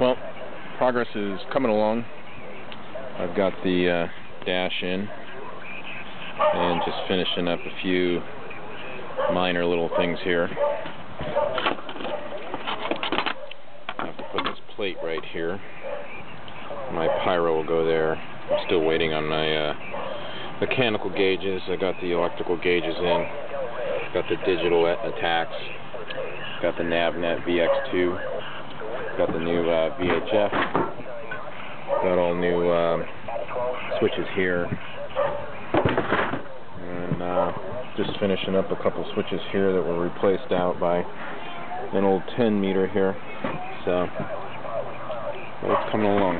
Well, progress is coming along. I've got the dash in and just finishing up a few minor little things here. I have to put this plate right here. My pyro will go there. I'm still waiting on my mechanical gauges. I got the electrical gauges in. Got the digital attacks. Got the NavNet VX2. Got the new VHF. Got all new switches here. And just finishing up a couple switches here that were replaced out by an old 10 meter here. So it's coming along.